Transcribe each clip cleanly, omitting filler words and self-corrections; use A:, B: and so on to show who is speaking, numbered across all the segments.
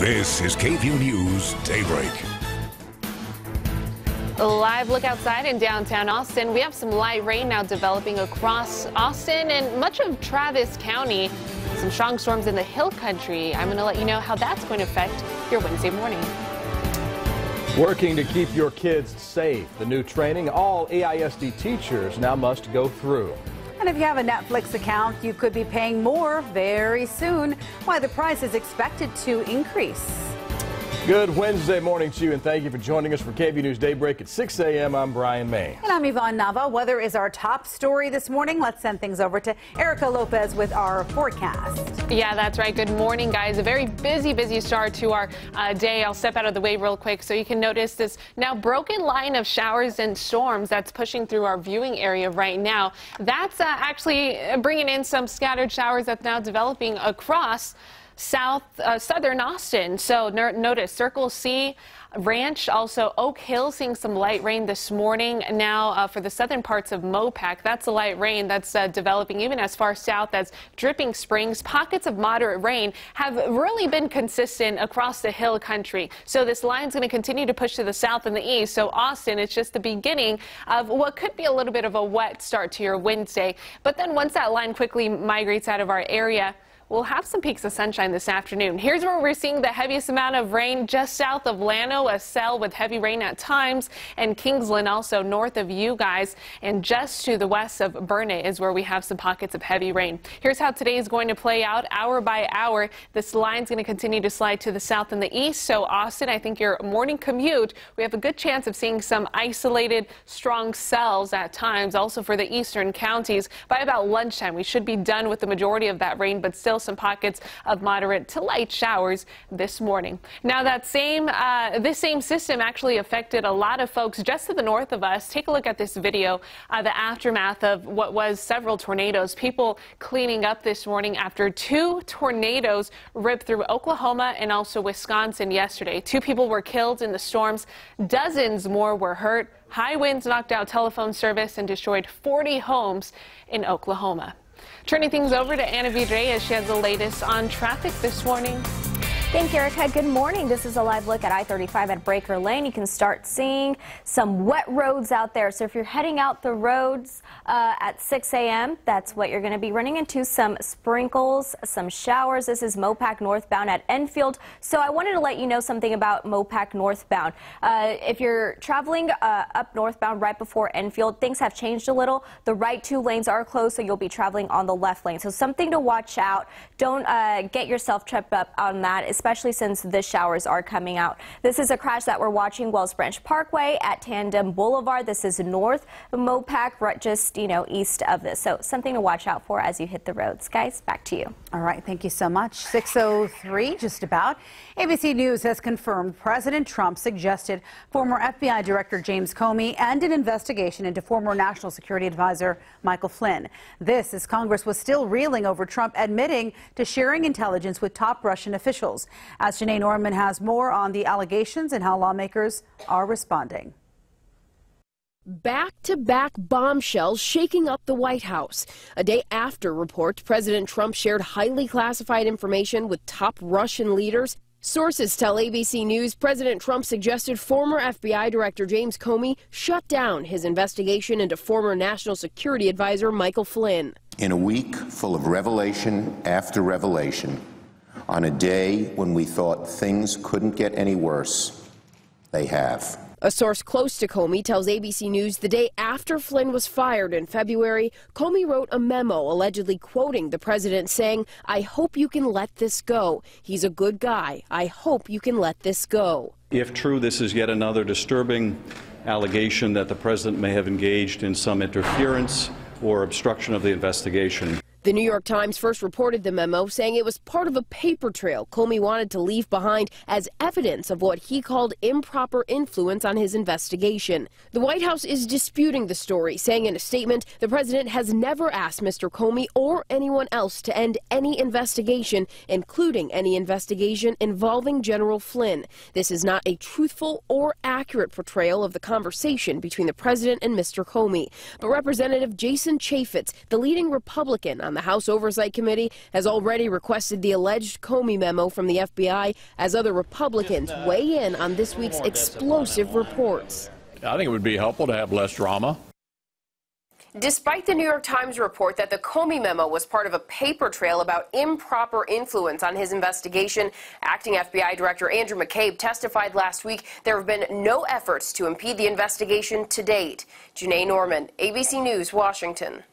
A: This is KVUE News Daybreak.
B: A live look outside in downtown Austin. We have some light rain now developing across Austin and much of Travis County. Some strong storms in the hill country. I'm going to let you know how that's going to affect your Wednesday morning.
C: Working to keep your kids safe. The new training all AISD teachers now must go through.
D: And if you have a Netflix account, you could be paying more very soon. Why the price is expected to increase.
C: Good Wednesday morning to you, and thank you for joining us for KVUE News Daybreak at 6 a.m. I'm Brian May.
D: And I'm Yvonne Nava. Weather is our top story this morning. Let's send things over to Erica Lopez with our forecast.
B: Yeah, that's right. Good morning, guys. A very busy start to our day. I'll step out of the way real quick so you can notice this now broken line of showers and storms that's pushing through our viewing area right now. That's actually bringing in some scattered showers that's now developing across southern Austin. So notice Circle C, Ranch, also Oak Hill seeing some light rain this morning. Now for the southern parts of Mopac, that's a light rain that's developing even as far south as Dripping Springs. Pockets of moderate rain have really been consistent across the hill country. So this line's going to continue to push to the south and the east. So Austin, it's just the beginning of what could be a little bit of a wet start to your Wednesday. But then once that line quickly migrates out of our area, we'll have some peaks of sunshine this afternoon. Here's where we're seeing the heaviest amount of rain just south of Llano, a cell with heavy rain at times, and Kingsland also north of you guys, and just to the west of Burnett is where we have some pockets of heavy rain. Here's how today is going to play out hour by hour. This line's going to continue to slide to the south and the east. So Austin, I think your morning commute, we have a good chance of seeing some isolated strong cells at times. Also for the eastern counties, by about lunchtime, we should be done with the majority of that rain, but still some pockets of moderate to light showers this morning. Now that this same system actually affected a lot of folks just to the north of us. Take a look at this video, the aftermath of what was several tornadoes. People cleaning up this morning after two tornadoes ripped through Oklahoma and also Wisconsin yesterday. 2 people were killed in the storms. Dozens more were hurt. High winds knocked out telephone service and destroyed 40 homes in Oklahoma. Turning things over to Anna Vidre as she has the latest on traffic this morning.
E: Thank you, Erica. Good morning. This is a live look at I-35 at Breaker Lane. You can start seeing some wet roads out there. So if you're heading out the roads at 6 a.m., that's what you're going to be running into. Some sprinkles, some showers. This is Mopac northbound at Enfield. So I wanted to let you know something about Mopac northbound. If you're traveling up northbound right before Enfield, things have changed a little. The right 2 lanes are closed, so you'll be traveling on the left lane. So something to watch out. Don't get yourself tripped up on that, especially since the showers are coming out. This is a crash that we're watching Wells Branch Parkway at Tandem Boulevard. This is north Mopac, right just, east of this. So something to watch out for as you hit the roads. Guys, back to you.
D: All right. Thank you so much. 6:03 just about. ABC News has confirmed President Trump suggested former FBI Director James Comey end an investigation into former National Security Advisor Michael Flynn. This as Congress was still reeling over Trump admitting to sharing intelligence with top Russian officials. As Janae Norman has more on the allegations and how lawmakers are responding.
F: Back-to-back bombshells shaking up the White House. A day after reports President Trump shared highly classified information with top Russian leaders. Sources tell ABC News President Trump suggested former FBI Director James Comey shut down his investigation into former National Security Advisor Michael Flynn.
G: In a week full of revelation after revelation, on a day when we thought things couldn't get any worse, they have.
F: A source close to Comey tells ABC News the day after Flynn was fired in February, Comey wrote a memo allegedly quoting the president saying, "I hope you can let this go. He's a good guy. I hope you can let this go."
H: If true, this is yet another disturbing allegation that the president may have engaged in some interference or obstruction of the investigation.
F: The New York Times first reported the memo, saying it was part of a paper trail Comey wanted to leave behind as evidence of what he called improper influence on his investigation. The White House is disputing the story, saying in a statement the president has never asked Mr. Comey or anyone else to end any investigation, including any investigation involving General Flynn. This is not a truthful or accurate portrayal of the conversation between the president and Mr. Comey. But Representative Jason Chaffetz, the leading Republican on the House Oversight Committee has already requested the alleged Comey memo from the FBI as other Republicans weigh in on this week's explosive reports.
I: I think it would be helpful to have less drama.
F: Despite the New York Times report that the Comey memo was part of a paper trail about improper influence on his investigation, acting FBI Director Andrew McCabe testified last week there have been no efforts to impede the investigation to date. Janae Norman, ABC News, Washington.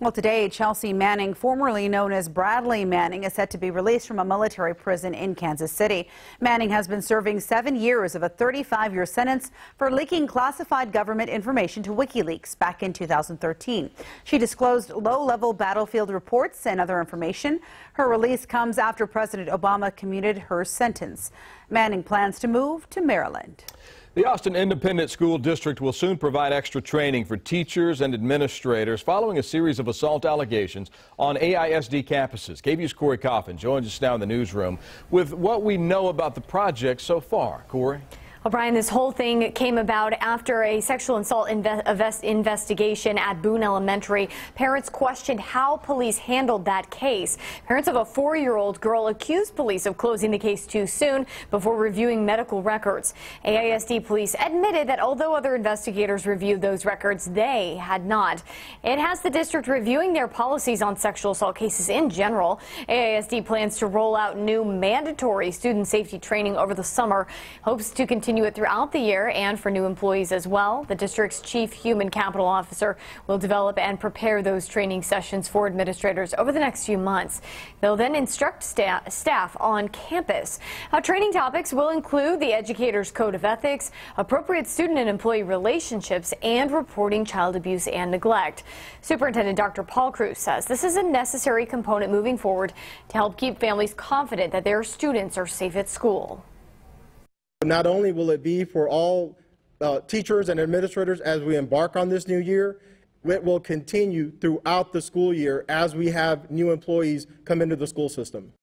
D: Well, today, Chelsea Manning, formerly known as Bradley Manning, is set to be released from a military prison in Kansas City. Manning has been serving 7 years of a 35-year sentence for leaking classified government information to WikiLeaks back in 2013. She disclosed low-level battlefield reports and other information. Her release comes after President Obama commuted her sentence. Manning plans to move to Maryland.
C: The Austin Independent School District will soon provide extra training for teachers and administrators following a series of assault allegations on AISD campuses. KVUE's Corey Coffin joins us now in the newsroom with what we know about the project so far. Corey?
E: Well, Brian, this whole thing came about after a sexual assault investigation at Boone Elementary. Parents questioned how police handled that case. Parents of a 4-year-old girl accused police of closing the case too soon before reviewing medical records. AISD police admitted that although other investigators reviewed those records, they had not. It has the district reviewing their policies on sexual assault cases in general. AISD plans to roll out new mandatory student safety training over the summer, hopes to continue it throughout the year and for new employees as well. The district's chief human capital officer will develop and prepare those training sessions for administrators over the next few months. They'll then instruct staff on campus. Training topics will include the educator's code of ethics, appropriate student and employee relationships, and reporting child abuse and neglect. Superintendent Dr. Paul Cruz says this is a necessary component moving forward to help keep families confident that their students are safe at school.
J: Not only will it be for all teachers and administrators as we embark on this new year, it will continue throughout the school year as we have new employees come into the school system.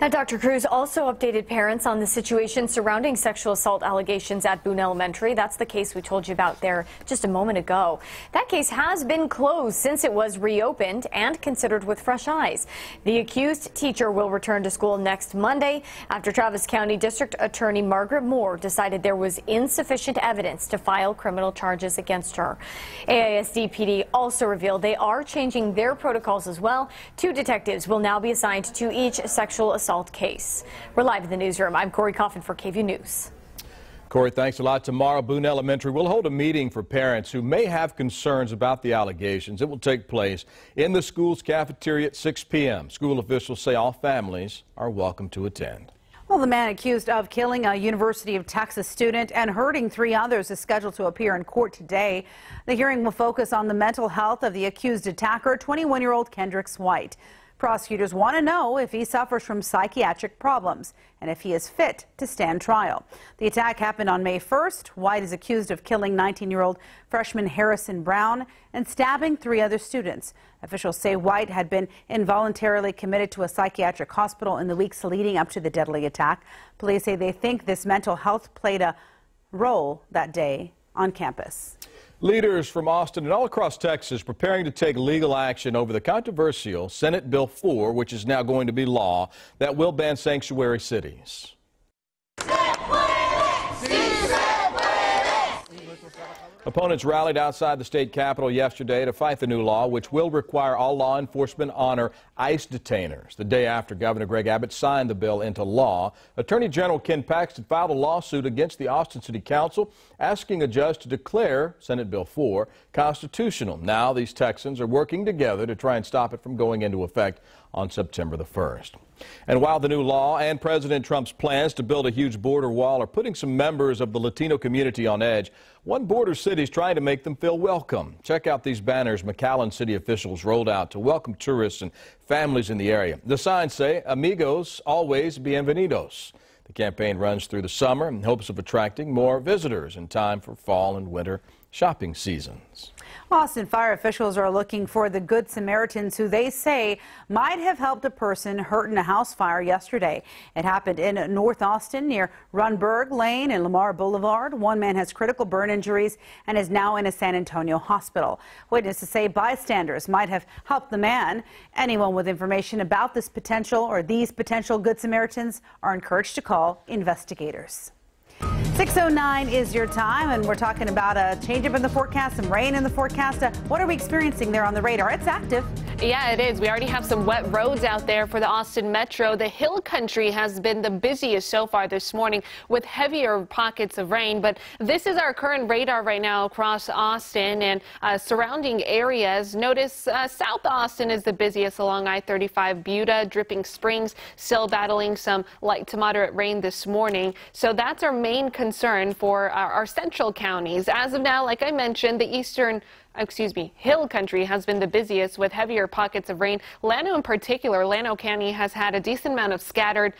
E: Now, Dr. Cruz also updated parents on the situation surrounding sexual assault allegations at Boone Elementary. That's the case we told you about there just a moment ago. That case has been closed since it was reopened and considered with fresh eyes. The accused teacher will return to school next Monday after Travis County District Attorney Margaret Moore decided there was insufficient evidence to file criminal charges against her. AISD PD also revealed they are changing their protocols as well. 2 detectives will now be assigned to each sexual assault case. We're live in the newsroom. I'm Corey Coffin for KVUE News.
C: Corey, thanks a lot. Tomorrow, Boone Elementary will hold a meeting for parents who may have concerns about the allegations. It will take place in the school's cafeteria at 6 p.m. School officials say all families are welcome to attend.
D: Well, the man accused of killing a University of Texas student and hurting 3 others is scheduled to appear in court today. The hearing will focus on the mental health of the accused attacker, 21-year-old Kendricks White. Prosecutors want to know if he suffers from psychiatric problems and if he is fit to stand trial. The attack happened on May 1st. White is accused of killing 19-year-old freshman Harrison Brown and stabbing 3 other students. Officials say White had been involuntarily committed to a psychiatric hospital in the weeks leading up to the deadly attack. Police say they think this mental health played a role that day on campus.
C: Leaders from Austin and all across Texas preparing to take legal action over the controversial Senate Bill 4, which is now going to be law, that will ban sanctuary cities. Opponents rallied outside the state capitol yesterday to fight the new law, which will require all law enforcement honor ICE detainers. The day after Governor Greg Abbott signed the bill into law, Attorney General Ken Paxton filed a lawsuit against the Austin City Council, asking a judge to declare Senate Bill 4 constitutional. Now these Texans are working together to try and stop it from going into effect on September the 1st. And while the new law and President Trump's plans to build a huge border wall are putting some members of the Latino community on edge, one border city is trying to make them feel welcome. Check out these banners McAllen city officials rolled out to welcome tourists and families in the area. The signs say, "Amigos, always bienvenidos." The campaign runs through the summer in hopes of attracting more visitors in time for fall and winter shopping seasons.
D: Austin fire officials are looking for the Good Samaritans who they say might have helped a person hurt in a house fire yesterday. It happened in North Austin near Runberg Lane and Lamar Boulevard. One man has critical burn injuries and is now in a San Antonio hospital. Witnesses say bystanders might have helped the man. Anyone with information about this potential or these potential Good Samaritans are encouraged to call investigators. 6:09 is your time, and we're talking about a change-up in the forecast, some rain in the forecast. What are we experiencing there on the radar? It's active.
B: Yeah, it is. We already have some wet roads out there for the Austin Metro. The Hill Country has been the busiest so far this morning with heavier pockets of rain. But this is our current radar right now across Austin and surrounding areas. Notice South Austin is the busiest along I-35. Buda, Dripping Springs still battling some light to moderate rain this morning. So that's our main concern for our central counties. As of now, like I mentioned, the Hill Country has been the busiest with heavier pockets of rain. Llano in particular, Llano County has had a decent amount of scattered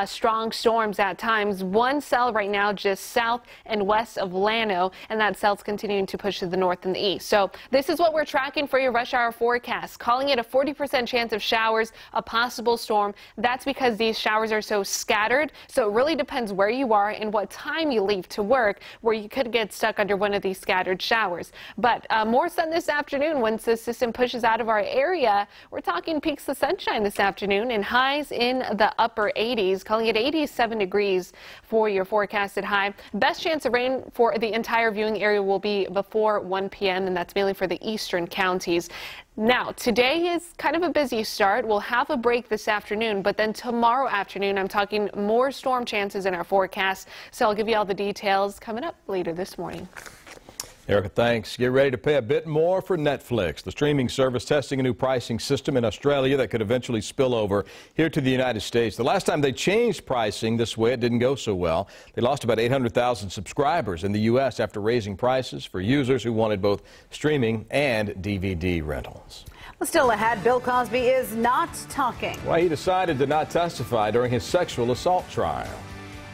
B: strong storms at times. One cell right now just south and west of Llano, and that cell's continuing to push to the north and the east. So this is what we're tracking for your rush hour forecast, calling it a 40% chance of showers, a possible storm. That's because these showers are so scattered, so it really depends where you are and what time you leave to work, where you could get stuck under one of these scattered showers. But more sun this afternoon once the system pushes out of our area. We're talking peaks of sunshine this afternoon and highs in the upper 80s, calling it 87 degrees for your forecasted high. Best chance of rain for the entire viewing area will be before 1 p.m. and that's mainly for the eastern counties. Now, today is kind of a busy start. We'll have a break this afternoon, but then tomorrow afternoon, I'm talking more storm chances in our forecast. So I'll give you all the details coming up later this morning.
C: Erica, thanks. Get ready to pay a bit more for Netflix. The streaming service testing a new pricing system in Australia that could eventually spill over here to the United States. The last time they changed pricing this way, it didn't go so well. They lost about 800,000 subscribers in the U.S. after raising prices for users who wanted both streaming and DVD rentals.
D: Well, still ahead, Bill Cosby is not talking.
C: Well, he decided to not testify during his sexual assault trial.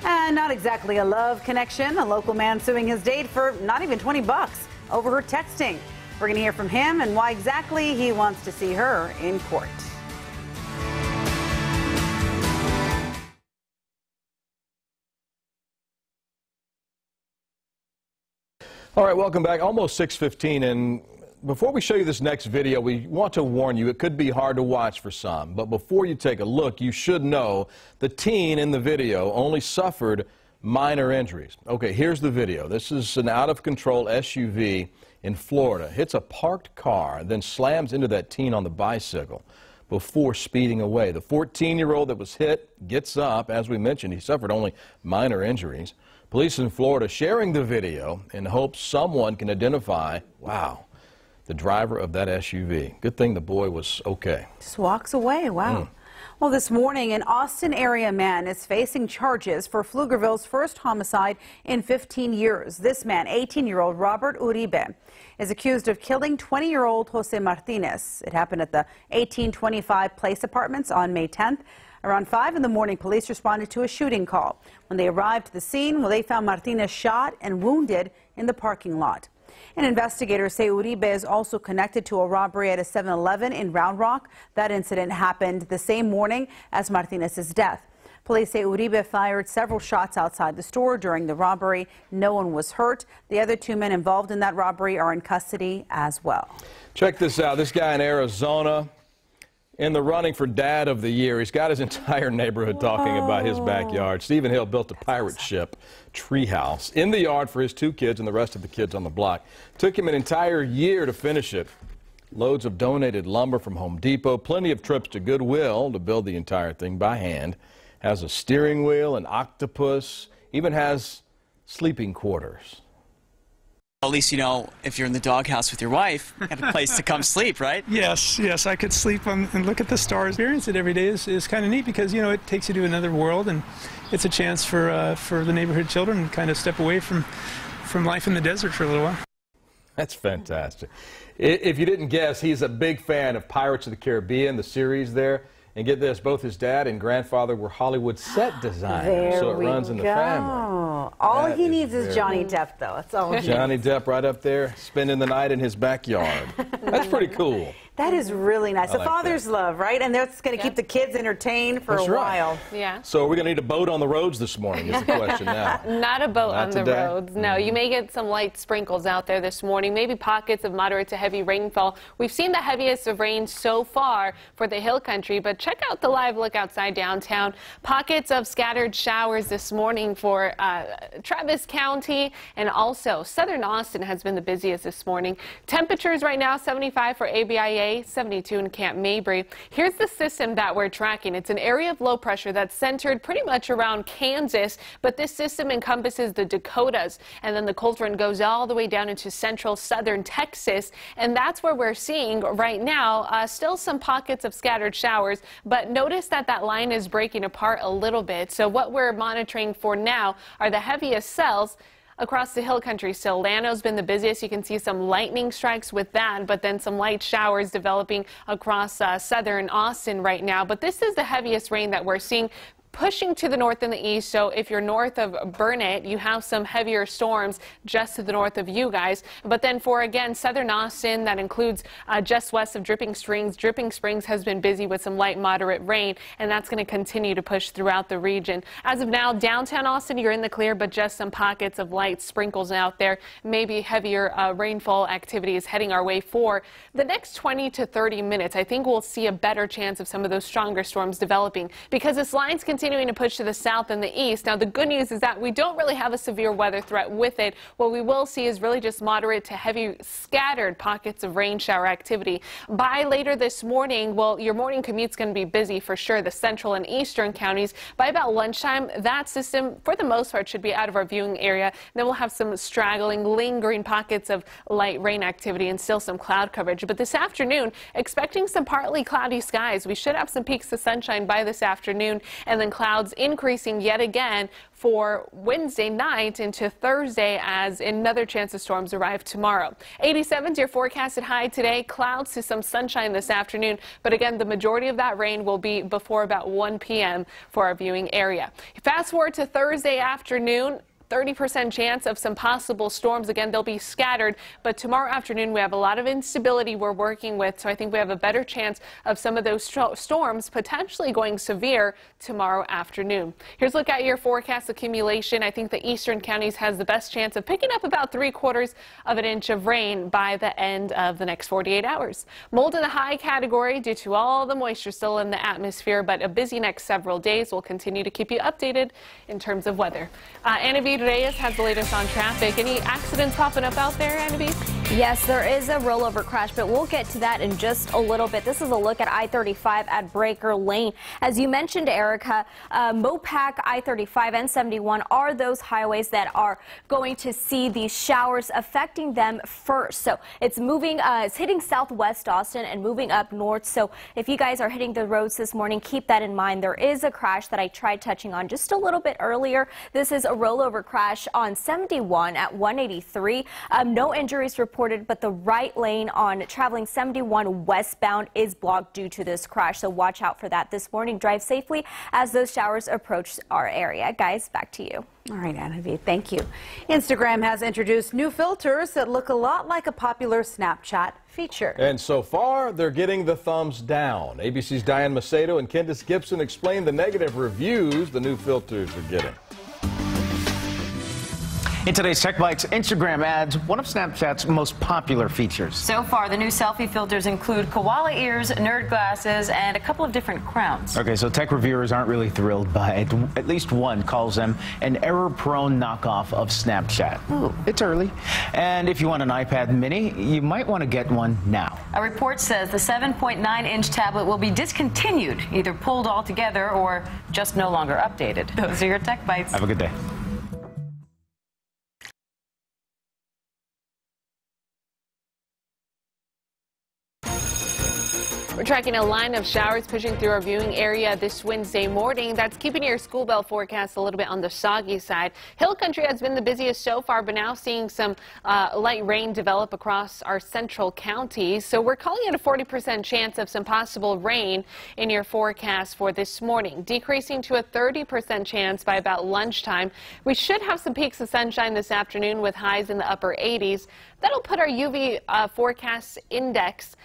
D: And not exactly a love connection. A local man suing his date for not even 20 bucks over her texting. We're going to hear from him and why exactly he wants to see her in court.
C: All right, welcome back. Almost 6:15, and before we show you this next video, we want to warn you it could be hard to watch for some. But before you take a look, you should know the teen in the video only suffered minor injuries. Okay, here's the video. This is an out-of-control SUV in Florida. Hits a parked car, then slams into that teen on the bicycle before speeding away. The 14-year-old that was hit gets up. As we mentioned, he suffered only minor injuries. Police in Florida sharing the video in hopes someone can identify, wow, the driver of that SUV. Good thing the boy was okay.
D: Just walks away. Wow. Well, this morning, an Austin area man is facing charges for Pflugerville's first homicide in 15 years. This man, 18-year-old Robert Uribe, is accused of killing 20-year-old Jose Martinez. It happened at the 1825 Place Apartments on May 10th. Around 5 in the morning, police responded to a shooting call. When they arrived at the scene, they found Martinez shot and wounded in the parking lot. And investigators say Uribe is also connected to a robbery at a 7-Eleven in Round Rock. That incident happened the same morning as Martinez's death. Police say Uribe fired several shots outside the store during the robbery. No one was hurt. The other 2 men involved in that robbery are in custody as well.
C: Check this out. This guy in Arizona in the running for Dad of the Year. He's got his entire neighborhood talking about his backyard. Stephen Hill built a pirate ship treehouse in the yard for his 2 kids and the rest of the kids on the block. Took him an entire year to finish it. Loads of donated lumber from Home Depot, plenty of trips to Goodwill to build the entire thing by hand. Has a steering wheel, an octopus, even has sleeping quarters.
K: At least, you know, if you're in the doghouse with your wife, you have a place to come sleep, right?
L: Yes, I could sleep and look at the stars. Experience it every day is kind of neat because, you know, it takes you to another world, and it's a chance for the neighborhood children to kind of step away from life in the desert for a little while.
C: That's fantastic. If you didn't guess, he's a big fan of Pirates of the Caribbean, the series there. And get this, both his dad and grandfather were Hollywood set designers, so it runs in the family.
D: know. All he needs is Johnny Depp, though. That's all he needs.
C: Johnny Depp right up there, spending the night in his backyard. That's pretty cool.
D: That is really nice.
C: Like
D: a father's love, right? And that's going to keep the kids entertained for a while.
B: Yeah.
C: So are we going to need a boat on the roads this morning is the question now.
B: Not a boat on
C: today?
B: the roads. No, you may get some light sprinkles out there this morning, maybe pockets of moderate to heavy rainfall. We've seen the heaviest of rain so far for the hill country, but check out the live look outside downtown. Pockets of scattered showers this morning for Travis County, and also southern Austin has been the busiest this morning. Temperatures right now 75 for ABIA. 72 in Camp Mabry. Here's the system that we're tracking. It's an area of low pressure that's centered pretty much around Kansas, but this system encompasses the Dakotas, and then the cold front goes all the way down into central southern Texas, and that's where we're seeing right now still some pockets of scattered showers, but notice that that line is breaking apart a little bit. So what we're monitoring for now are the heaviest cells across the hill country. Still, Llano's been the busiest. You can see some lightning strikes with that, but then some light showers developing across southern Austin right now. But this is the heaviest rain that we're seeing, pushing to the north and the east. So if you're north of Burnett, you have some heavier storms just to the north of you guys. But then for, again, southern Austin, that includes just west of Dripping Springs. Dripping Springs has been busy with some light moderate rain, and that's going to continue to push throughout the region. As of now, downtown Austin, you're in the clear, but just some pockets of light sprinkles out there. Maybe heavier rainfall activity is heading our way for the next 20 to 30 minutes. I think we'll see a better chance of some of those stronger storms developing because this line's continuing to push to the south and the east. Now, the good news is that we don't really have a severe weather threat with it. What we will see is really just moderate to heavy scattered pockets of rain shower activity. By later this morning, well, your morning commute's going to be busy for sure, the central and eastern counties. By about lunchtime, that system, for the most part, should be out of our viewing area. Then we'll have some straggling, lingering pockets of light rain activity and still some cloud coverage. But this afternoon, expecting some partly cloudy skies. We should have some peaks of sunshine by this afternoon, and then clouds increasing yet again for Wednesday night into Thursday as another chance of storms arrive tomorrow. 87 is your forecasted high today. Clouds to some sunshine this afternoon, but again, the majority of that rain will be before about 1 p.m. for our viewing area. Fast forward to Thursday afternoon. 30% chance of some possible storms. Again, they'll be scattered, but tomorrow afternoon we have a lot of instability we're working with, so I think we have a better chance of some of those storms potentially going severe tomorrow afternoon. Here's a look at your forecast accumulation. I think the eastern counties has the best chance of picking up about 3/4 of an inch of rain by the end of the next 48 hours. Mold in the high category due to all the moisture still in the atmosphere, but a busy next several days. We'll continue to keep you updated in terms of weather. Anna Reyes has the latest on traffic. Any accidents popping up out there, Annaby?
E: Yes, there is a rollover crash, but we'll get to that in just a little bit. This is a look at I-35 at Breaker Lane. As you mentioned, Erica, Mopac, I-35, and 71 are those highways that are going to see these showers affecting them first. So it's moving, it's hitting southwest Austin and moving up north. So if you guys are hitting the roads this morning, keep that in mind. There is a crash that I tried touching on just a little bit earlier. This is a rollover crash on 71 at 183. No injuries reported, but the right lane on traveling 71 westbound is blocked due to this crash. So watch out for that this morning. Drive safely as those showers approach our area. Guys, back to you.
D: All right, Anna V, thank you. Instagram has introduced new filters that look a lot like a popular Snapchat feature.
C: And so far, they're getting the thumbs down. ABC's Diane Macedo and Candace Gibson explain the negative reviews the new filters are getting.
M: In today's Tech Bites, Instagram adds one of Snapchat's most popular features.
N: So far, the new selfie filters include koala ears, nerd glasses, and a couple of different crowns.
M: Okay, so tech reviewers aren't really thrilled by it. At least one calls them an error-prone knockoff of Snapchat. Ooh, it's early. And if you want an iPad mini, you might want to get one now.
N: A report says the 7.9-inch tablet will be discontinued, either pulled altogether or just no longer updated. Those are your Tech Bites.
M: Have a good day.
B: We're Tracking a line of showers pushing through our viewing area this Wednesday morning. That's keeping your school bell forecast a little bit on the soggy side. Hill country has been the busiest so far, but now seeing some light rain develop across our central counties. So we're calling it a 40% chance of some possible rain in your forecast for this morning, decreasing to a 30% chance by about lunchtime. We should have some peaks of sunshine this afternoon with highs in the upper 80s. That'll put our UV forecast index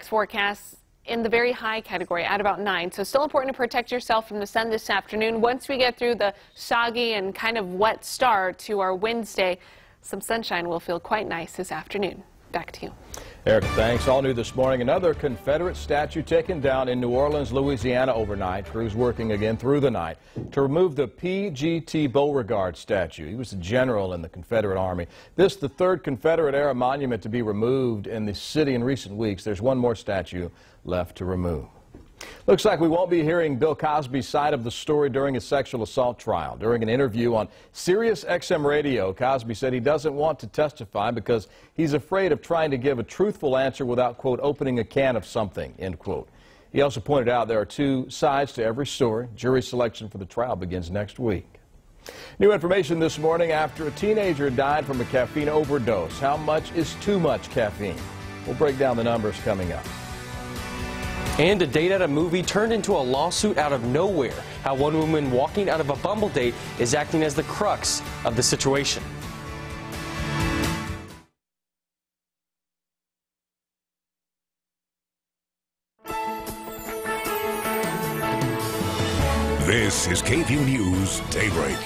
B: forecasts in the very high category at about 9. So still important to protect yourself from the sun this afternoon. Once we get through the soggy and kind of wet start to our Wednesday, some sunshine will feel quite nice this afternoon. Back to you.
C: Eric, thanks. All new this morning, another Confederate statue taken down in New Orleans, Louisiana overnight. Crews working again through the night to remove the P.G.T. Beauregard statue. He was a general in the Confederate Army. This the third Confederate-era monument to be removed in the city in recent weeks. There's one more statue left to remove. Looks like we won't be hearing Bill Cosby's side of the story during his sexual assault trial. During an interview on Sirius XM radio, Cosby said he doesn't want to testify because he's afraid of trying to give a truthful answer without, quote, opening a can of something, end quote. He also pointed out there are two sides to every story. Jury selection for the trial begins next week. New information this morning after a teenager died from a caffeine overdose. How much is too much caffeine? We'll break down the numbers coming up.
O: And a date at a movie turned into a lawsuit out of nowhere. How one woman walking out of a Bumble date is acting as the crux of the situation.
A: This is KVUE News Daybreak.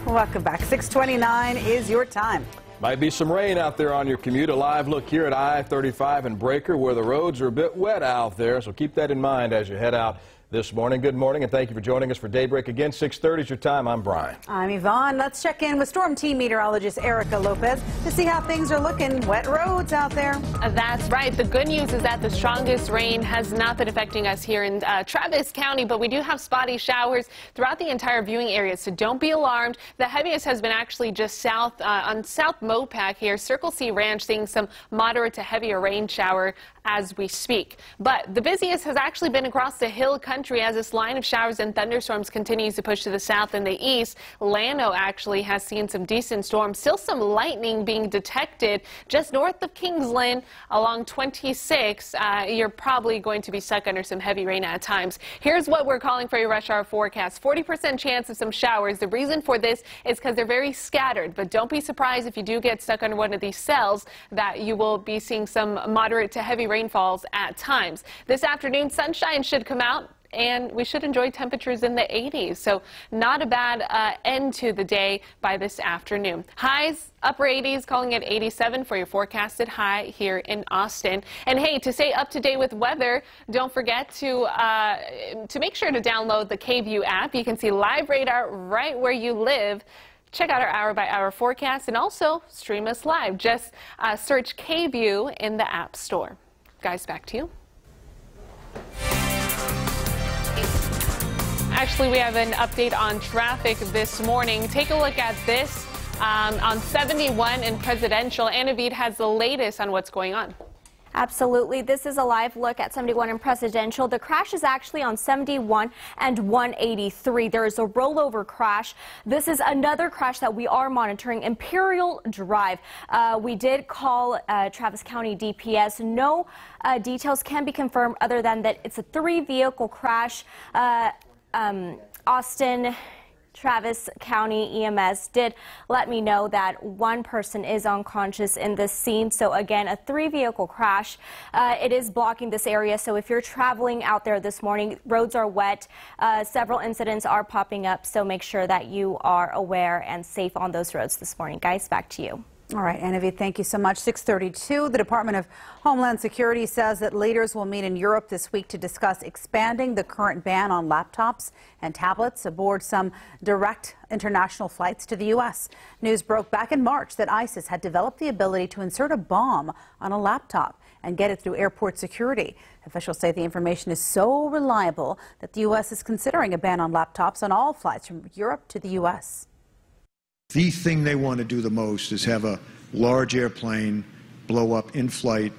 D: Welcome back. 6:29 is your time.
C: Might be some rain out there on your commute. A live look here at I-35 and Breaker where the roads are a bit wet out there, so keep that in mind as you head out this morning. Good morning, and thank you for joining us for Daybreak. Again, 6:30 is your time. I'm Brian.
D: I'm Yvonne. Let's check in with Storm Team meteorologist Erica Lopez to see how things are looking. Wet roads out there.
B: That's right. The good news is that the strongest rain has not been affecting us here in Travis County, but we do have spotty showers throughout the entire viewing area, so don't be alarmed. The heaviest has been actually just south on South Mopac here. Circle C Ranch seeing some moderate to heavier rain shower as we speak. But the busiest has actually been across the hill country as this line of showers and thunderstorms continues to push to the south and the east. Llano actually has seen some decent storms. Still some lightning being detected just north of Kingsland along 26. You're probably going to be stuck under some heavy rain at times. Here's what we're calling for your rush hour forecast. 40% chance of some showers. The reason for this is because they're very scattered, but don't be surprised if you do get stuck under one of these cells that you will be seeing some moderate to heavy rainfalls at times. This afternoon, sunshine should come out, and we should enjoy temperatures in the 80s. So not a bad end to the day by this afternoon. Highs, upper 80s, calling it 87 for your forecasted high here in Austin. And hey, to stay up to date with weather, don't forget to make sure to download the KVUE app. You can see live radar right where you live. Check out our hour-by-hour forecast and also stream us live. Just search KVUE in the App Store. Guys, back to you. Actually, we have an update on traffic this morning. Take a look at this on 71 in Presidential. Anna Veed has the latest on what's going on.
E: Absolutely. This is a live look at 71 in Presidential. The crash is actually on 71 and 183. There is a rollover crash. This is another crash that we are monitoring, Imperial Drive. We did call Travis County DPS. No details can be confirmed other than that it's a 3-vehicle crash. Austin Travis County EMS did let me know that one person is unconscious in this scene. So again, a 3-vehicle crash. It is blocking this area. So if you're traveling out there this morning, roads are wet. Several incidents are popping up. So make sure that you are aware and safe on those roads this morning. Guys, back to you.
D: All right, Anna Veed, thank you so much. 6:32, the Department of Homeland Security says that leaders will meet in Europe this week to discuss expanding the current ban on laptops and tablets aboard some direct international flights to the U.S. News broke back in March that ISIS had developed the ability to insert a bomb on a laptop and get it through airport security. Officials say the information is so reliable that the U.S. is considering a ban on laptops on all flights from Europe to the U.S.
P: The thing they want to do the most is have a large airplane blow up in flight.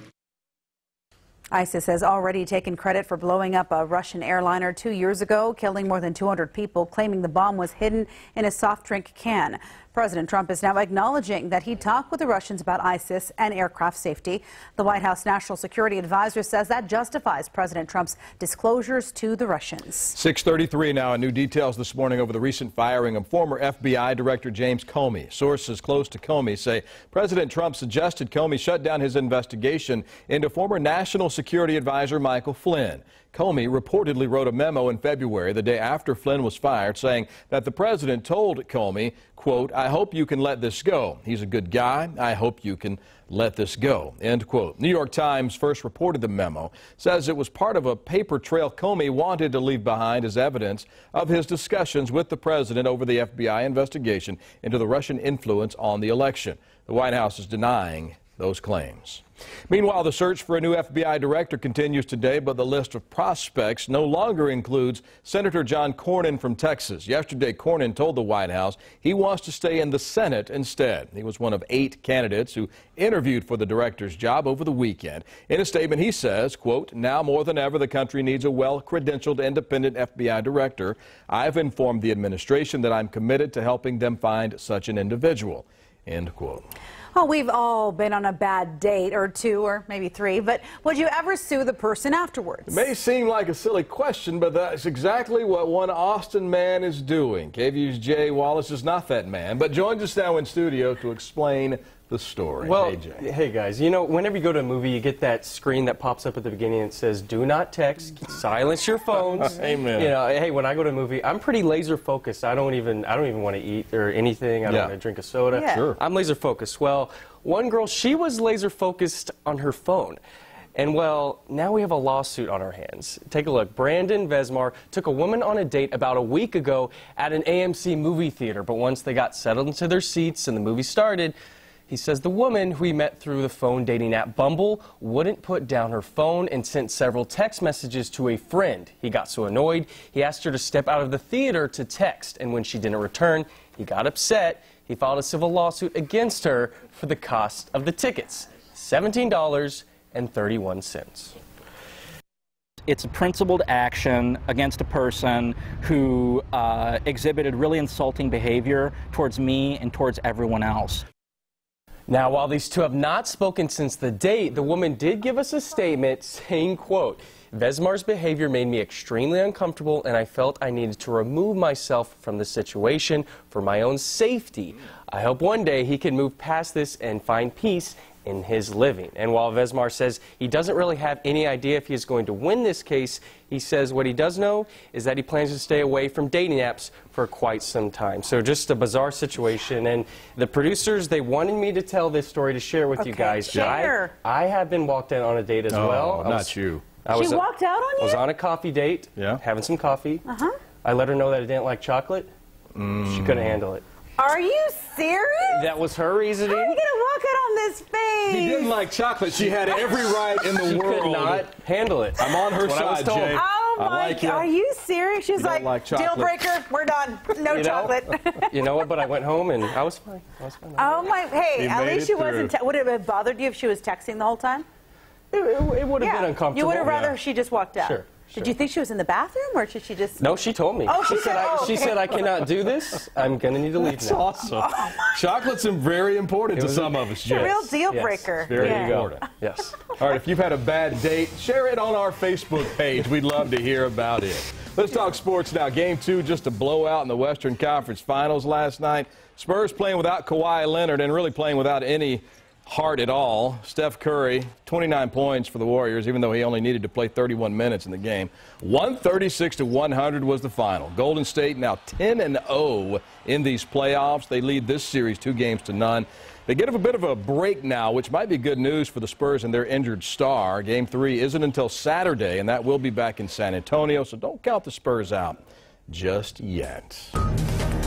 D: ISIS has already taken credit for blowing up a Russian airliner 2 years ago, killing more than 200 people, claiming the bomb was hidden in a soft drink can. President Trump is now acknowledging that he talked with the Russians about ISIS and aircraft safety. The White House National Security Advisor says that justifies President Trump's disclosures to the Russians.
C: 6:33 now, and new details this morning over the recent firing of former FBI Director James Comey. Sources close to Comey say President Trump suggested Comey shut down his investigation into former National Security Advisor Michael Flynn. Comey reportedly wrote a memo in February, the day after Flynn was fired, saying that the president told Comey, quote, "I hope you can let this go. He's a good guy. I hope you can let this go," end quote. New York Times first reported the memo, says it was part of a paper trail Comey wanted to leave behind as evidence of his discussions with the president over the FBI investigation into the Russian influence on the election. The White House is denying those claims. Meanwhile, the search for a new FBI director continues today, but the list of prospects no longer includes Senator John Cornyn from Texas. Yesterday, Cornyn told the White House he wants to stay in the Senate instead. He was one of 8 candidates who interviewed for the director's job over the weekend. In a statement, he says, quote, "Now more than ever, the country needs a well-credentialed independent FBI director. I've informed the administration that I'm committed to helping them find such an individual," end quote.
D: Well, we've all been on a bad date or 2 or maybe 3, but would you ever sue the person afterwards?
C: It may seem like a silly question, but that's exactly what one Austin man is doing. KVUE's Jay Wallace is not that man, but joins us now in studio to explain the story.
O: Well,
C: Jay.
O: hey guys, you know, whenever you go to a movie, you get that screen that pops up at the beginning and says, "Do not text, silence your phones."
C: Amen.
O: You know, hey, when I go to a movie, I'm pretty laser focused. I don't even want to eat or anything. I don't want to drink a soda.
D: Yeah.
C: Sure.
O: I'm laser focused. Well, one girl, she was laser focused on her phone. And well, now we have a lawsuit on our hands. Take a look. Brandon Vesmar took a woman on a date about a week ago at an AMC movie theater. But once they got settled into their seats and the movie started, he says the woman, who he met through the phone dating app Bumble, wouldn't put down her phone and sent several text messages to a friend. He got so annoyed, he asked her to step out of the theater to text. And when she didn't return, he got upset. He filed a civil lawsuit against her for the cost of the tickets, $17.31.
Q: It's a principled action against a person who exhibited really insulting behavior towards me and towards everyone else.
O: Now, while these two have not spoken since the date, the woman did give us a statement saying, quote, "Vesmar's behavior made me extremely uncomfortable, and I felt I needed to remove myself from the situation for my own safety. I hope one day he can move past this and find peace in his living." And while Vesmar says he doesn't really have any idea if he's going to win this case, he says what he does know is that he plans to stay away from dating apps for quite some time. So just a bizarre situation. And the producers, they wanted me to tell this story to share with you guys.
D: Share.
O: I have been walked in on a date as well.
C: Not you.
D: She walked out on you?
O: I was on a coffee date, having some coffee. I let her know that I didn't like chocolate. She couldn't handle it.
D: Are you serious?
O: That was her reasoning.
D: How are you going to walk out on this face?
C: He didn't like chocolate. She had every right in the world.
O: She could not handle it.
C: I'm on her side, Jay.
D: Oh my God, are you serious? She was like deal breaker, we're done. No chocolate.
O: You know what? But I went home and I was fine.
D: Oh my, hey, at least she wasn't, would it have bothered you if she was texting the whole time?
O: It would have been uncomfortable.
D: You would have rather she just walked out?
O: Sure.
D: Did you think she was in the bathroom, or did she just...
O: No, she told me.
D: Oh, she
O: said, I cannot do this. I'm going to need to leave
C: That's
O: now.
C: awesome. Chocolate's very important to some of us,
D: It's a real deal breaker.
C: Very important.
O: Yes.
C: All right, if you've had a bad date, share it on our Facebook page. We'd love to hear about it. Let's talk sports now. Game 2, just a blowout in the Western Conference Finals last night. Spurs playing without Kawhi Leonard and really playing without any heart at all. Steph Curry, 29 points for the Warriors, even though he only needed to play 31 minutes in the game. 136-100 was the final. Golden State now 10-0 in these playoffs. They lead this series 2-0. They get a bit of a break now, which might be good news for the Spurs and their injured star. Game 3 isn't until Saturday, and that will be back in San Antonio, so don't count the Spurs out just yet.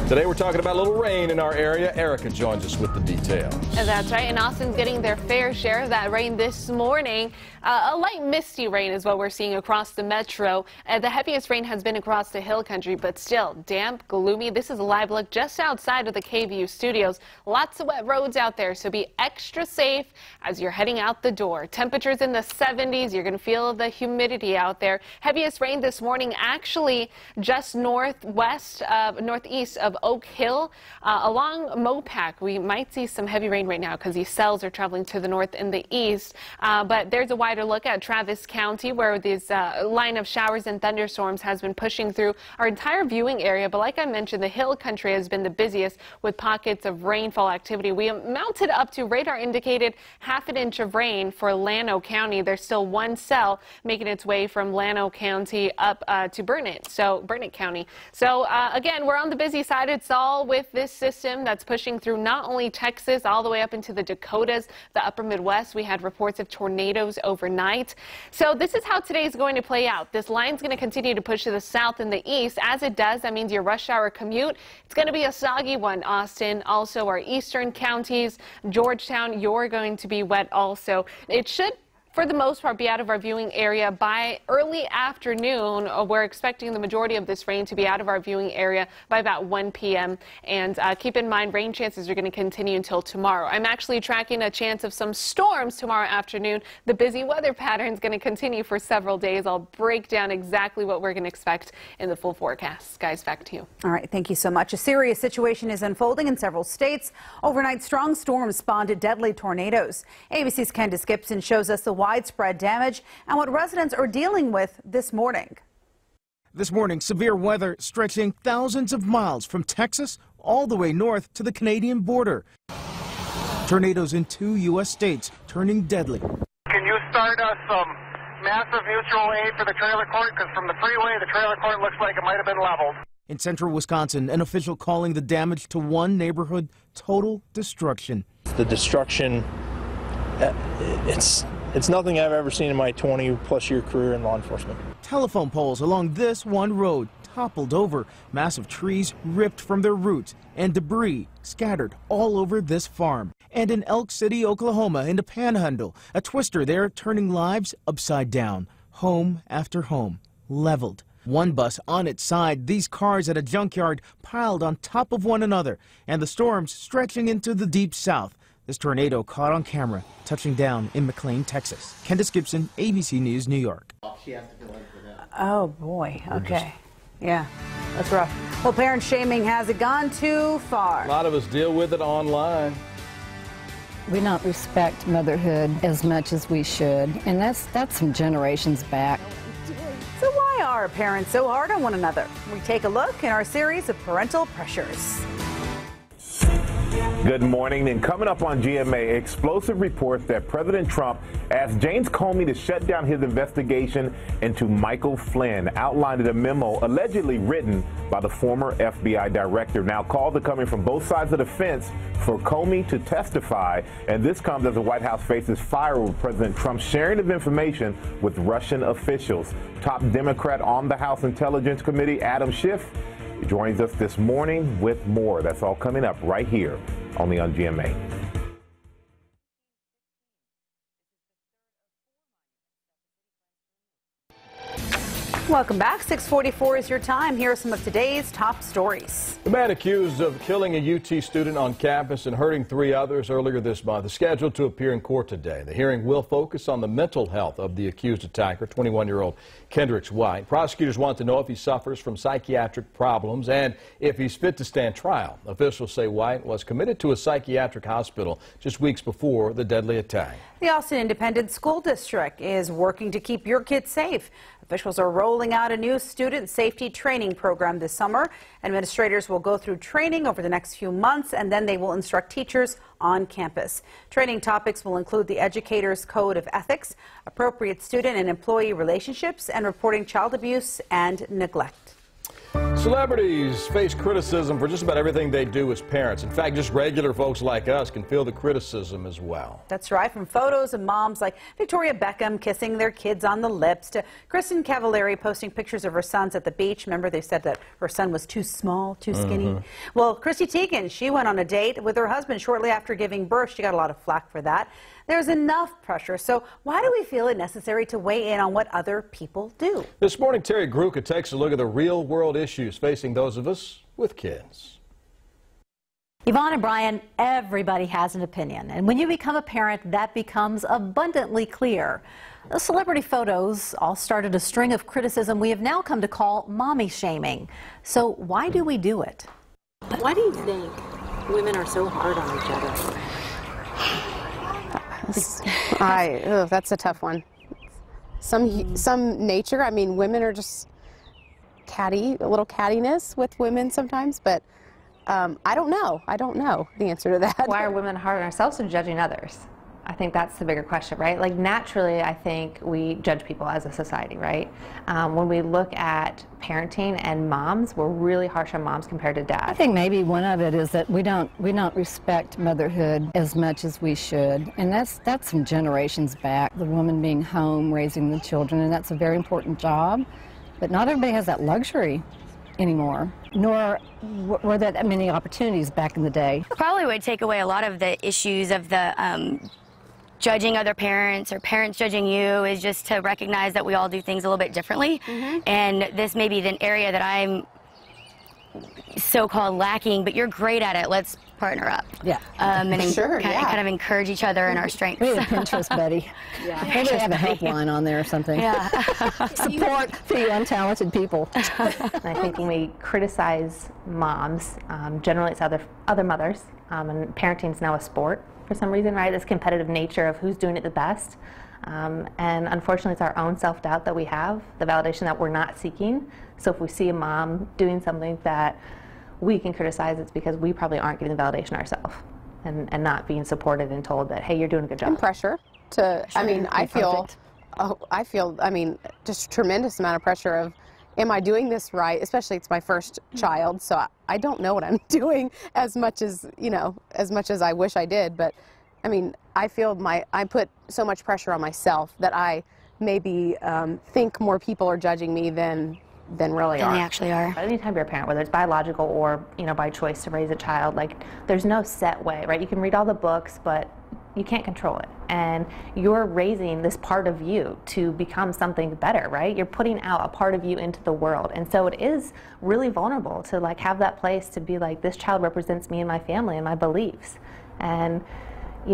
C: Today we're talking about a little rain in our area. Erica joins us with the details.
B: That's right, and Austin's getting their fair share of that rain this morning. A light misty rain is what we're seeing across the metro. The heaviest rain has been across the hill country, but still damp, gloomy. This is a live look just outside of the KVUE studios. Lots of wet roads out there, so be extra safe as you're heading out the door. Temperatures in the 70s. You're going to feel the humidity out there. Heaviest rain this morning actually just northeast of Oak Hill. Along Mopac, we might see some heavy rain right now because these cells are traveling to the north and the east. But there's a wider look at Travis County where this line of showers and thunderstorms has been pushing through our entire viewing area. But like I mentioned, the hill country has been the busiest with pockets of rainfall activity. We mounted up to radar indicated ½ inch of rain for Llano County. There's still one cell making its way from Llano County up to Burnett County. So again, we're on the busy side. It's all with this system that's pushing through not only Texas all the way up into the Dakotas, the upper Midwest. We had reports of tornadoes overnight. So this is how today is going to play out. This line's going to continue to push to the south and the east. As it does, that means your rush hour commute, it's going to be a soggy one. Austin, also our eastern counties, Georgetown, you're going to be wet also. It should, for the most part, be out of our viewing area by early afternoon. We're expecting the majority of this rain to be out of our viewing area by about 1 p.m. And keep in mind, rain chances are going to continue until tomorrow. I'm actually tracking a chance of some storms tomorrow afternoon. The busy weather pattern is going to continue for several days. I'll break down exactly what we're going to expect in the full forecast. Guys, back to you.
D: All right, thank you so much. A serious situation is unfolding in several states. Overnight, strong storms spawned deadly tornadoes. ABC's Candace Gibson shows us the widespread damage and what residents are dealing with this morning.
R: This morning, severe weather stretching thousands of miles from Texas all the way north to the Canadian border. Tornadoes in 2 U.S. states turning deadly.
S: Can you start us some massive mutual aid for the trailer court? Because from the freeway, the trailer court looks like it might have been leveled.
R: In central Wisconsin, an official calling the damage to one neighborhood total destruction.
T: The destruction, it's nothing I've ever seen in my 20-plus year career in law enforcement.
R: Telephone poles along this one road toppled over, massive trees ripped from their roots, and debris scattered all over this farm. And in Elk City, Oklahoma, in the Panhandle, a twister there turning lives upside down. Home after home, leveled. One bus on its side, these cars at a junkyard piled on top of one another, and the storms stretching into the deep south. This tornado caught on camera, touching down in McLean, Texas. Candace Gibson, ABC News, New York.
D: Oh, boy. Okay. Yeah, that's rough. Well, parent shaming, has it gone too far?
C: A lot of us deal with it online.
U: We don't respect motherhood as much as we should, and that's some generations back.
D: So why are parents so hard on one another? We take a look in our series of parental pressures.
V: Good morning. And coming up on GMA, explosive reports that President Trump asked James Comey to shut down his investigation into Michael Flynn, outlined in a memo allegedly written by the former FBI director. Now, calls are coming from both sides of the fence for Comey to testify, and this comes as the White House faces fire over President Trump's sharing of information with Russian officials. Top Democrat on the House Intelligence Committee, Adam Schiff, joins us this morning with more. That's all coming up right here, only on GMA.
D: Welcome back. 6:44 is your time. Here are some of today's top stories.
C: The man accused of killing a UT student on campus and hurting 3 others earlier this month is scheduled to appear in court today. The hearing will focus on the mental health of the accused attacker, 21-year-old Kendricks White. Prosecutors want to know if he suffers from psychiatric problems and if he's fit to stand trial. Officials say White was committed to a psychiatric hospital just weeks before the deadly attack.
D: The Austin Independent School District is working to keep your kids safe. Officials are rolling out a new student safety training program this summer. Administrators will go through training over the next few months, and then they will instruct teachers on campus. Training topics will include the Educator's Code of Ethics, appropriate student and employee relationships, and reporting child abuse and neglect.
C: Celebrities face criticism for just about everything they do as parents. In fact, just regular folks like us can feel the criticism as well.
D: That's right, from photos of moms like Victoria Beckham kissing their kids on the lips to Kristen Cavallari posting pictures of her sons at the beach. Remember, they said that her son was too small, too skinny. Well, Chrissy Teigen, she went on a date with her husband shortly after giving birth. She got a lot of flack for that. There's enough pressure, so why do we feel it necessary to weigh in on what other people do?
C: This morning, Terry Gruca takes a look at the real-world issues facing those of us with kids.
G: Yvonne and Brian, everybody has an opinion, and when you become a parent, that becomes abundantly clear. The celebrity photos all started a string of criticism we have now come to call mommy shaming. So why do we do it?
H: Why do you think women are so hard on each other?
W: That's a tough one. Some nature. I mean, women are just catty, a little cattiness with women sometimes, but I don't know. I don't know the answer to that.
X: Why are women hard on ourselves and judging others? I think that's the bigger question, right? Like, naturally, I think we judge people as a society, right? When we look at parenting and moms, we're really harsh on moms compared to dads.
U: I think maybe one of it is that we don't respect motherhood as much as we should, and that's from generations back. The woman being home, raising the children, and that's a very important job, but not everybody has that luxury anymore, nor were there that many opportunities back in the day.
Y: Probably would take away a lot of the issues of the judging other parents or parents judging you, is just to recognize that we all do things a little bit differently. And this may be the area that I'm so-called lacking, but you're great at it. Let's partner up.
U: Yeah.
Y: And kind of encourage each other in our strengths.
U: We need a Pinterest buddy. Maybe have a helpline on there or something.
Y: Yeah.
U: Support for you untalented people.
X: And I think when we criticize moms, generally it's other mothers, and parenting is now a sport for some reason, right? This competitive nature of who's doing it the best. And unfortunately, it's our own self-doubt that we have, the validation that we're not seeking. So if we see a mom doing something that we can criticize, it's because we probably aren't getting the validation ourselves and not being supported and told that, hey, you're doing a good job.
W: And pressure to, I mean, I feel, just a tremendous amount of pressure of, am I doing this right? Especially it's my first child, so I don't know what I'm doing as much as, as much as I wish I did. But I mean, I feel I put so much pressure on myself that I maybe think more people are judging me than really are.
Y: They actually are.
X: Anytime you're a parent, whether it's biological or, by choice to raise a child, like, there's no set way, right? You can read all the books, but you can't control it. And you're raising this part of you to become something better, right? You're putting out a part of you into the world. And so it is really vulnerable to like have that place to be like, this child represents me and my family and my beliefs. And we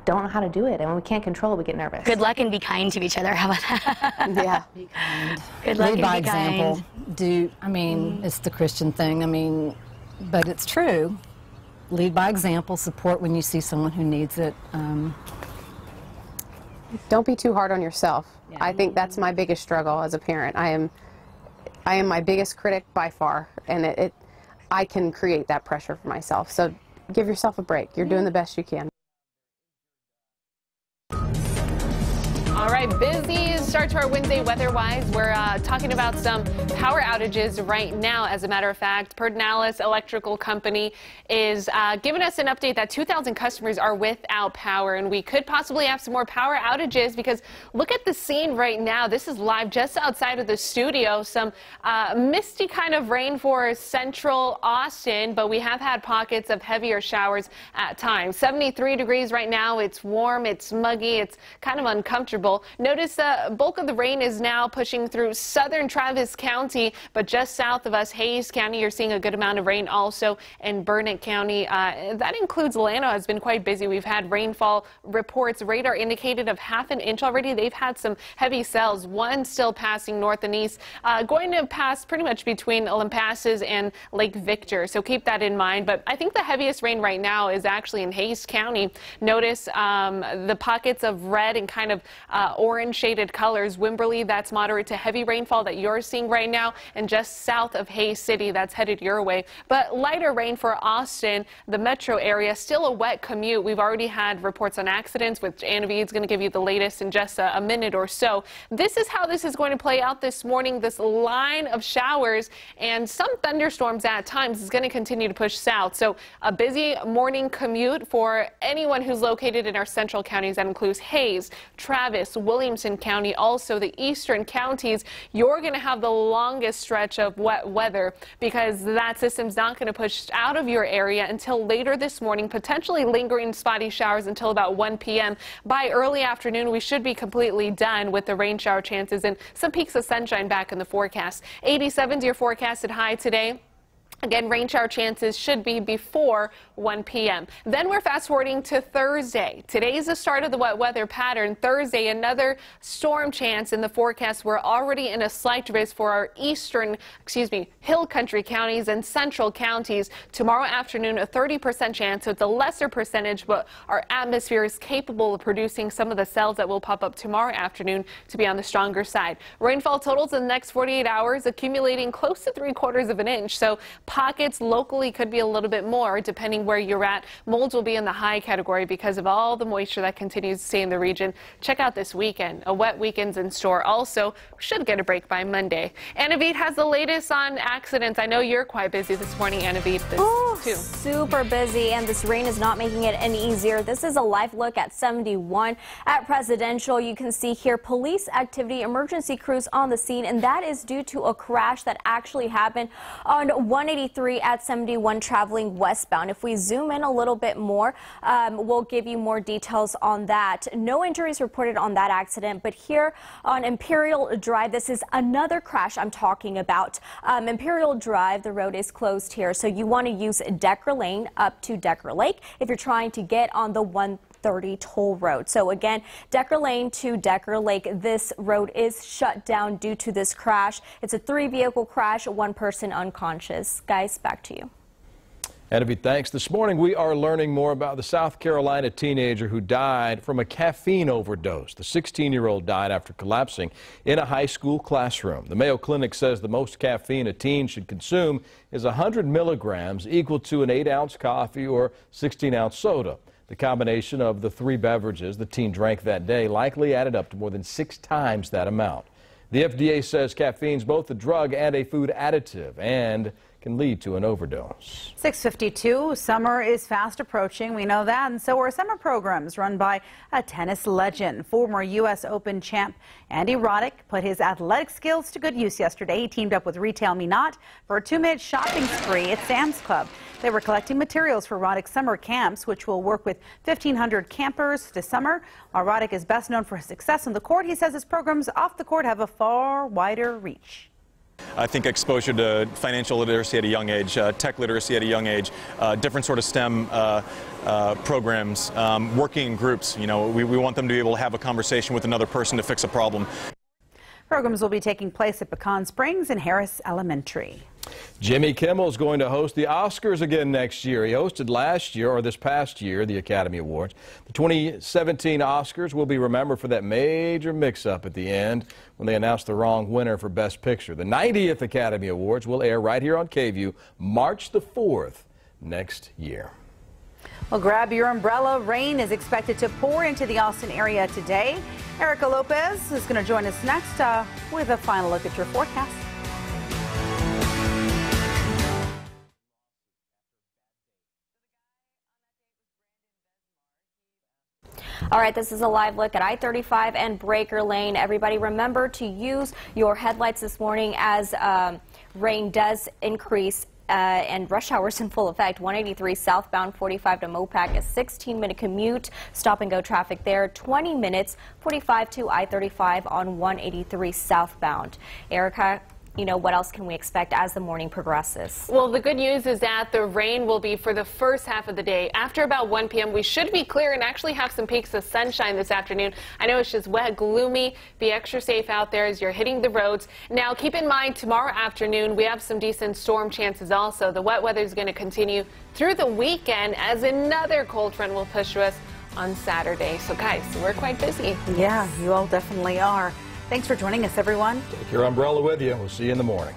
X: don't know how to do it, and when we can't control it, we get nervous.
Y: Good luck and be kind to each other. How about that?
W: Yeah.
U: Be kind.
Y: Good luck
U: Lead
Y: and
U: by
Y: be
U: example.
Y: kind.
U: It's the Christian thing. But it's true. Lead by example. Support when you see someone who needs it.
W: Don't be too hard on yourself. Yeah. I think that's my biggest struggle as a parent. I am my biggest critic by far, and I can create that pressure for myself. So give yourself a break. You're doing the best you can.
B: All right, busy start to our Wednesday weather-wise. We're talking about some power outages right now. As a matter of fact, Pedernales Electrical Company is giving us an update that 2,000 customers are without power, and we could possibly have some more power outages because look at the scene right now. This is live just outside of the studio. Some misty kind of rain for central Austin, but we have had pockets of heavier showers at times. 73 degrees right now. It's warm, it's muggy, it's kind of uncomfortable. Notice the bulk of the rain is now pushing through southern Travis County, but just south of us, Hayes County, you're seeing a good amount of rain also in Burnett County. That includes Llano has been quite busy. We've had rainfall reports. Radar indicated of ½ an inch already. They've had some heavy cells, one still passing north and east, going to pass pretty much between Lampasas and Lake Victor. So keep that in mind. But I think the heaviest rain right now is actually in Hayes County. Notice the pockets of red and kind of orange shaded color. colors. Wimberley, that's moderate to heavy rainfall that you're seeing right now, and just south of Hays City, that's headed your way. But lighter rain for Austin, the metro area, still a wet commute. We've already had reports on accidents, which Anna Vede's going to give you the latest in just a minute or so. This is how this is going to play out this morning. This line of showers and some thunderstorms at times is going to continue to push south. So a busy morning commute for anyone who's located in our central counties. That includes Hays, Travis, Williamson County, also the eastern counties. You're going to have the longest stretch of wet weather because that system's not going to push out of your area until later this morning, potentially lingering spotty showers until about 1 p.m. By early afternoon, we should be completely done with the rain shower chances and some peaks of sunshine back in the forecast. 87's your forecasted high today. Again, rain shower chances should be before 1 p.m. Then we're fast forwarding to Thursday. Today is the start of the wet weather pattern. Thursday, another storm chance in the forecast. We're already in a slight risk for our hill country counties and central counties. Tomorrow afternoon, a 30% chance, so it's a lesser percentage, but our atmosphere is capable of producing some of the cells that will pop up tomorrow afternoon to be on the stronger side. Rainfall totals in the next 48 hours accumulating close to 3/4 of an inch. So pockets locally could be a little bit more depending where you're at. Molds will be in the high category because of all the moisture that continues to stay in the region. Check out this weekend. A wet weekend's in store. Also, we should get a break by Monday. Anna Vede has the latest on accidents. I know you're quite busy this morning, Anna Vede, too.
E: Super busy, and this rain is not making it any easier. This is a live look at 71 at Presidential. You can see here police activity, emergency crews on the scene, and that is due to a crash that actually happened on 183 at 71 traveling westbound. If we zoom in a little bit more, we'll give you more details on that. No injuries reported on that accident, but here on Imperial Drive, this is another crash I'm talking about. Imperial Drive, the road is closed here, so you want to use Decker Lane up to Decker Lake if you're trying to get on the 130 toll road. So again, Decker Lane to Decker Lake, this road is shut down due to this crash. It's a 3-vehicle crash, 1 person unconscious. Guys, back to you.
C: Anna Vede, thanks. This morning we are learning more about the South Carolina teenager who died from a caffeine overdose. The 16-year-old died after collapsing in a high school classroom. The Mayo Clinic says the most caffeine a teen should consume is 100 milligrams, equal to an 8-ounce coffee or 16-ounce soda. The combination of the 3 beverages the teen drank that day likely added up to more than 6 times that amount. The FDA says caffeine is both a drug and a food additive and can lead to an overdose.
D: 6:52. Summer is fast approaching. We know that, and so are summer programs run by a tennis legend. Former U.S. Open champ Andy Roddick put his athletic skills to good use yesterday. He teamed up with Retail Me Not for a 2-minute shopping spree at Sam's Club. They were collecting materials for Roddick's summer camps, which will work with 1,500 campers this summer. While Roddick is best known for his success on the court, he says his programs off the court have a far wider reach.
F: I think exposure to financial literacy at a young age, tech literacy at a young age, different sort of STEM programs, working in groups. You know, we want them to be able to have a conversation with another person to fix a problem.
D: Programs will be taking place at Pecan Springs and Harris Elementary.
C: Jimmy Kimmel is going to host the Oscars again next year. He hosted last year, or this past year, the Academy Awards. The 2017 Oscars will be remembered for that major mix-up at the end when they announced the wrong winner for Best Picture. The 90th Academy Awards will air right here on KVUE March the 4th next year.
D: Well, grab your umbrella. Rain is expected to pour into the Austin area today. Erica Lopez is going to join us next with a final look at your forecast.
E: All right, this is a live look at I-35 and Breaker Lane. Everybody remember to use your headlights this morning as rain does increase and rush hours in full effect. 183 southbound, 45 to Mopac, a 16-minute commute. Stop and go traffic there. 20 minutes, 45 to I-35 on 183 southbound. Erica, you know, what else can we expect as the morning progresses?
B: Well, the good news is that the rain will be for the first half of the day. After about 1 p.m., we should be clear and actually have some peaks of sunshine this afternoon. I know it's just wet, gloomy. Be extra safe out there as you're hitting the roads. Now, keep in mind, tomorrow afternoon, we have some decent storm chances also. The wet weather is going to continue through the weekend as another cold front will push to us on Saturday. So, guys, we're quite busy.
D: Yeah, you all definitely are. Thanks for joining us, everyone.
C: Take your umbrella with you. We'll see you in the morning.